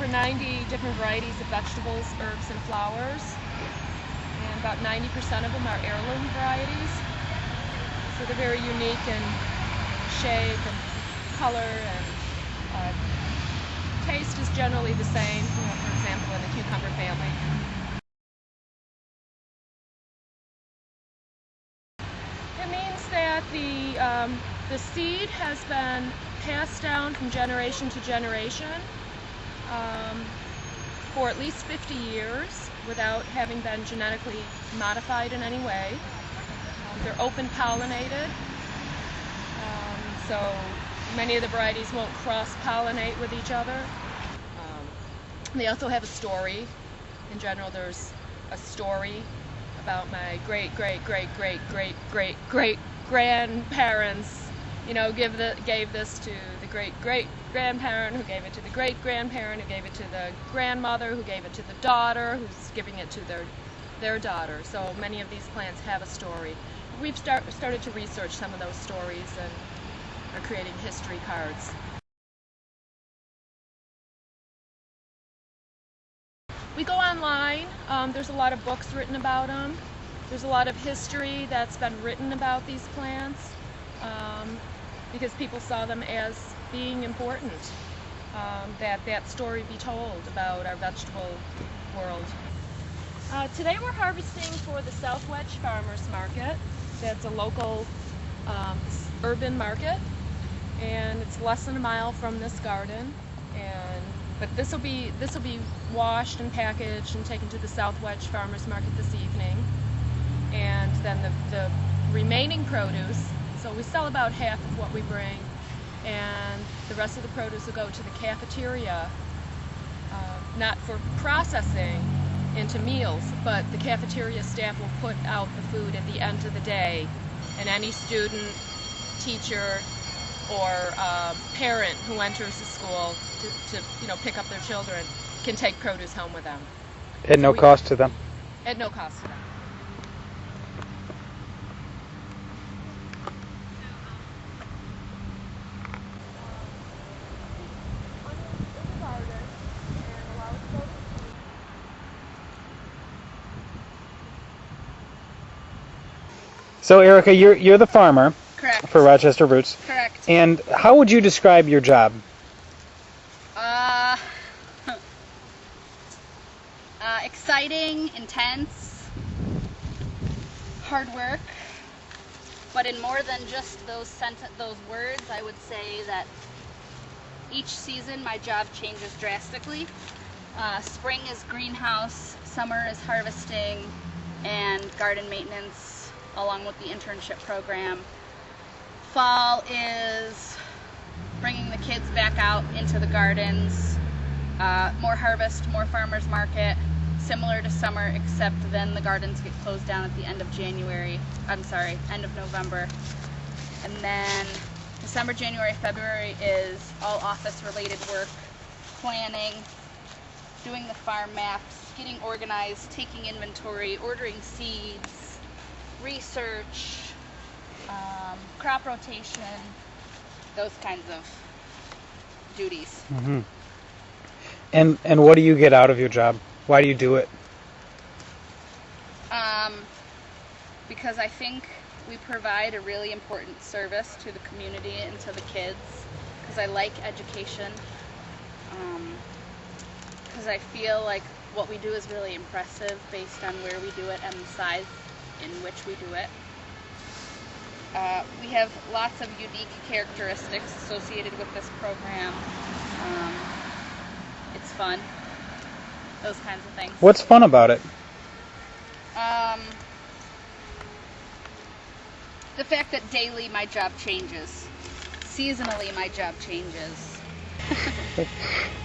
over 90 different varieties of vegetables, herbs, and flowers, and about 90% of them are heirloom varieties. So they're very unique in shape and color, and taste is generally the same, for example, in the cucumber family. It means that the seed has been passed down from generation to generation for at least 50 years without having been genetically modified in any way. They're open pollinated, so many of the varieties won't cross-pollinate with each other. They also have a story. In general, there's a story about my great-great-great-great-great-great-grandparents, gave this to the great-great-grandparent, who gave it to the great-grandparent, who gave it to the grandmother, who gave it to the daughter, who's giving it to their daughter. So many of these plants have a story. We've started to research some of those stories and are creating history cards. We go online. There's a lot of books written about them. There's a lot of history that's been written about these plants because people saw them as being important, that story be told about our vegetable world. Today we're harvesting for the South Wedge Farmers Market. That's a local urban market, and it's less than a mile from this garden. But this will be washed and packaged and taken to the South Wedge Farmers Market this evening. And then the remaining produce, so we sell about half of what we bring, and the rest of the produce will go to the cafeteria, not for processing into meals, but the cafeteria staff will put out the food at the end of the day, and any student, teacher, or parent who enters the school to pick up their children can take produce home with them. At no cost to them? At no cost to them. So Erica, you're the farmer. Correct. For Rochester Roots. Correct. And how would you describe your job? Exciting, intense, hard work, but in more than just those words, I would say that each season my job changes drastically. Spring is greenhouse, summer is harvesting and garden maintenance along with the internship program. Fall is bringing the kids back out into the gardens, more harvest, more farmers market, similar to summer, except then the gardens get closed down at the end of end of November. And then December, January, February is all office related work, planning, doing the farm maps, getting organized, taking inventory, ordering seeds, research, crop rotation, those kinds of duties. Mm-hmm. And what do you get out of your job? Why do you do it? Because I think we provide a really important service to the community and to the kids, because I like education, because I feel like what we do is really impressive based on where we do it and the size in which we do it. We have lots of unique characteristics associated with this program. It's fun. Those kinds of things. What's fun about it? The fact that daily my job changes. Seasonally my job changes.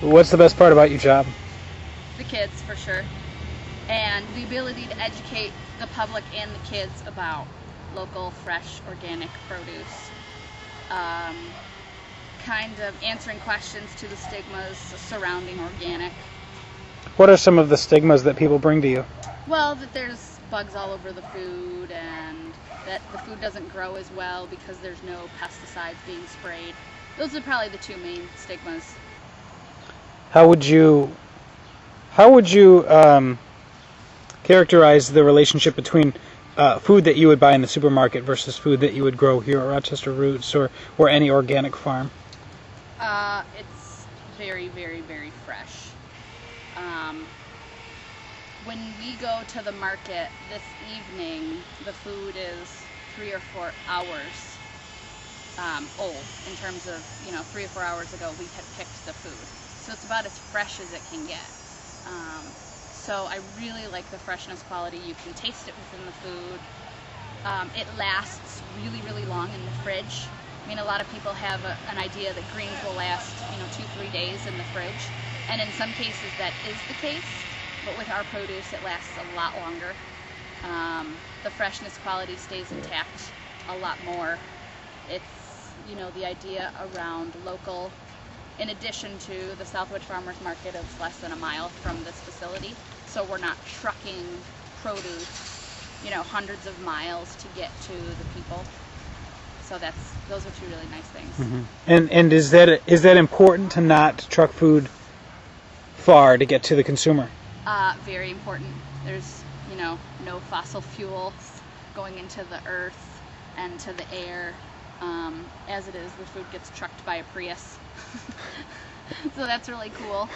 What's the best part about your job? The kids, for sure. And the ability to educate the public and the kids about local, fresh, organic produce. Kind of answering questions to the stigmas surrounding organic. What are some of the stigmas that people bring to you? Well, that there's bugs all over the food, and that the food doesn't grow as well because there's no pesticides being sprayed. Those are probably the two main stigmas. how would you characterize the relationship between food that you would buy in the supermarket versus food that you would grow here at Rochester Roots or any organic farm? It's very, very, very fresh. When we go to the market this evening, the food is 3 or 4 hours old in terms of, 3 or 4 hours ago we had picked the food. So it's about as fresh as it can get. So I really like the freshness quality. You can taste it within the food. It lasts really, really long in the fridge. I mean, a lot of people have an idea that greens will last, 2-3 days in the fridge. And in some cases that is the case, but with our produce it lasts a lot longer. The freshness quality stays intact a lot more. It's, the idea around local, in addition to the Southwood Farmers Market is less than a mile from this facility. So we're not trucking produce, hundreds of miles to get to the people. So those are two really nice things. Mm-hmm. And is that important to not truck food far to get to the consumer? Very important. There's, no fossil fuels going into the earth and to the air. As it is, the food gets trucked by a Prius. So that's really cool.